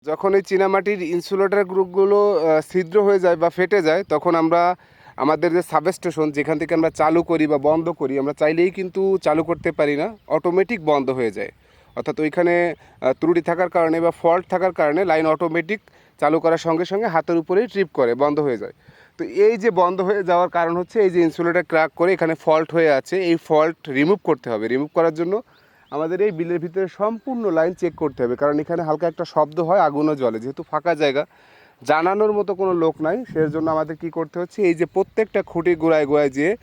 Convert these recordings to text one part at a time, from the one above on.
যখন এই চীনামাটির ইনসুলেটর গ্রুপগুলো ছিদ্র হয়ে যায় বা ফেটে যায়, তখন আমরা আমাদের যে সাবস্টেশন যেখান থেকে আমরা চালু করি বা বন্ধ করি, আমরা চাইলেই কিন্তু চালু করতে পারি না, অটোমেটিক বন্ধ হয়ে যায়। অর্থাৎ ওইখানে ত্রুটি থাকার কারণে বা ফল্ট থাকার কারণে লাইন অটোমেটিক চালু করার সঙ্গে সঙ্গে হাতের উপরেই ট্রিপ করে বন্ধ হয়ে যায়। তো এই যে বন্ধ হয়ে যাওয়ার কারণ হচ্ছে এই যে ইনসুলেটর ক্র্যাক করে এখানে ফল্ট হয়ে আছে, এই ফল্ট রিমুভ করতে হবে। রিমুভ করার জন্য আমাদের এই বিলের ভিতরে সম্পূর্ণ লাইন চেক করতে হবে, কারণ এখানে হালকা একটা শব্দ হয়, আগুনও জ্বলে। যেহেতু ফাঁকা জায়গা, জানানোর মতো কোনো লোক নাই, সেই জন্য আমাদের কি করতে হচ্ছে, এই যে প্রত্যেকটা খুঁটি গোড়ায় গোড়ায় যেয়ে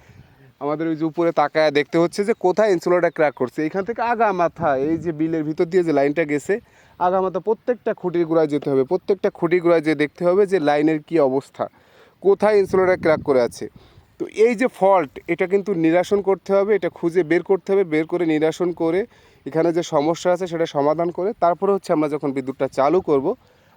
আমাদের ওই যে উপরে তাকায় দেখতে হচ্ছে যে কোথায় ইনসুলেটর ক্র্যাক করছে। এইখান থেকে আগা মাথা এই যে বিলের ভিতর দিয়ে যে লাইনটা গেছে, আগা মাথা প্রত্যেকটা খুঁটির গোড়ায় যেতে হবে, প্রত্যেকটা খুঁটির গোড়ায় যেয়ে দেখতে হবে যে লাইনের কি অবস্থা, কোথায় ইনসুলেটর ক্র্যাক করে আছে। তো এই যে ফল্ট, এটা কিন্তু নিরসন করতে হবে, এটা খুঁজে বের করতে হবে, বের করে নিরসন করে এখানে যে সমস্যা আছে সেটা সমাধান করে তারপরে হচ্ছে আমরা যখন বিদ্যুৎটা চালু করব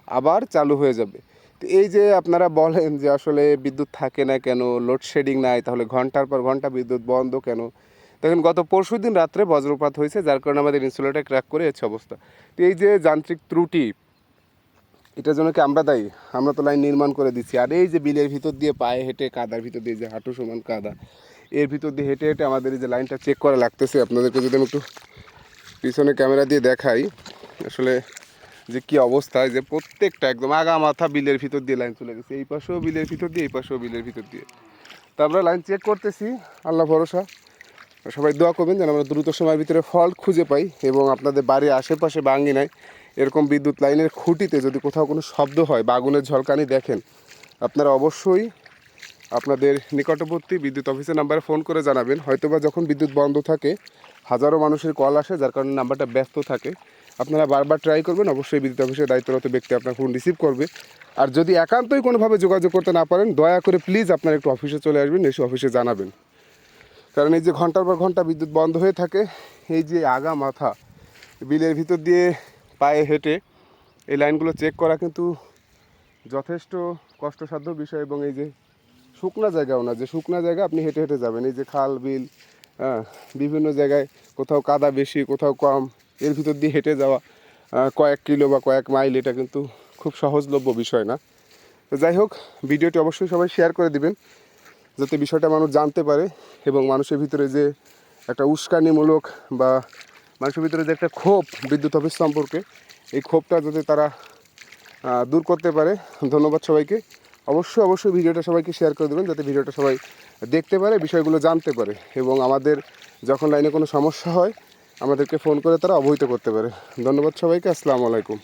আবার চালু হয়ে যাবে। তো এই যে আপনারা বলেন যে আসলে বিদ্যুৎ থাকে না কেন, লোডশেডিং নাই, তাহলে ঘন্টার পর ঘন্টা বিদ্যুৎ বন্ধ কেন? দেখেন গত পরশুদিন রাত্রে বজ্রপাত হয়েছে, যার কারণে আমাদের ইনসুলেটর ক্র্যাক করে হচ্ছে অবস্থা। তো এই যে যান্ত্রিক ত্রুটি, এটার জন্য কি আমরা দায়ী? আমরা তো লাইন নির্মাণ করে দিচ্ছি। আর এই যে বিলের ভিতর দিয়ে পায়ে হেঁটে, কাদার ভিতর দিয়ে যে হাঁটু সমান কাদা, এর ভিতর দিয়ে হেঁটে হেঁটে আমাদের এই যে লাইনটা চেক করা লাগতেছে। আপনাদেরকে যদি আমি একটু পিছনে ক্যামেরা দিয়ে দেখাই আসলে যে কি অবস্থা, যে প্রত্যেকটা একদম আগা মাথা বিলের ভিতর দিয়ে লাইন চলে গেছে, এই পাশেও বিলের ভিতর দিয়ে, এই পাশেও বিলের ভিতর দিয়ে। তা আমরা লাইন চেক করতেছি, আল্লাহ ভরসা। সবাই দোয়া করবেন যেন আমরা দ্রুত সময়ের ভিতরে ফল্ট খুঁজে পাই, এবং আপনাদের বাড়ির আশেপাশে বাঙ্গিনায় এরকম বিদ্যুৎ লাইনের খুঁটিতে যদি কোথাও কোনো শব্দ হয় বা আগুনের ঝলকানি দেখেন, আপনারা অবশ্যই আপনাদের নিকটবর্তী বিদ্যুৎ অফিসের নাম্বারে ফোন করে জানাবেন। হয়তোবা যখন বিদ্যুৎ বন্ধ থাকে হাজারো মানুষের কল আসে, যার কারণে নাম্বারটা ব্যস্ত থাকে। আপনারা বারবার ট্রাই করবেন, অবশ্যই বিদ্যুৎ অফিসের দায়িত্বরত ব্যক্তি আপনার ফোন রিসিভ করবে। আর যদি একান্তই কোনোভাবে যোগাযোগ করতে না পারেন, দয়া করে প্লিজ আপনারা একটু অফিসে চলে আসবেন, এসে অফিসে জানাবেন। কারণ এই যে ঘন্টার পর ঘন্টা বিদ্যুৎ বন্ধ হয়ে থাকে, এই যে আগা মাথা বিলের ভিতর দিয়ে পায়ে হেঁটে এই লাইনগুলো চেক করা কিন্তু যথেষ্ট কষ্টসাধ্য বিষয়। এবং এই যে শুকনা জায়গাও না, যে শুকনা জায়গা আপনি হেঁটে হেঁটে যাবেন, এই যে খাল বিল, হ্যাঁ, বিভিন্ন জায়গায় কোথাও কাদা বেশি কোথাও কম, এর ভিতর দিয়ে হেঁটে যাওয়া কয়েক কিলো বা কয়েক মাইল, এটা কিন্তু খুব সহজলভ্য বিষয় না। তো যাই হোক, ভিডিওটি অবশ্যই সবাই শেয়ার করে দিবেন, যাতে বিষয়টা মানুষ জানতে পারে, এবং মানুষের ভিতরে যে একটা উস্কানিমূলক বা মানুষের ভিতরে যে একটা ক্ষোভ বিদ্যুৎ অফিস সম্পর্কে, এই ক্ষোভটা যাতে তারা দূর করতে পারে। ধন্যবাদ সবাইকে। অবশ্যই ভিডিওটা সবাইকে শেয়ার করে দেবেন, যাতে ভিডিওটা সবাই দেখতে পারে, বিষয়গুলো জানতে পারে, এবং আমাদের যখন লাইনে কোনো সমস্যা হয় আমাদেরকে ফোন করে তারা অবহিত করতে পারে। ধন্যবাদ সবাইকে। আসসালামু আলাইকুম।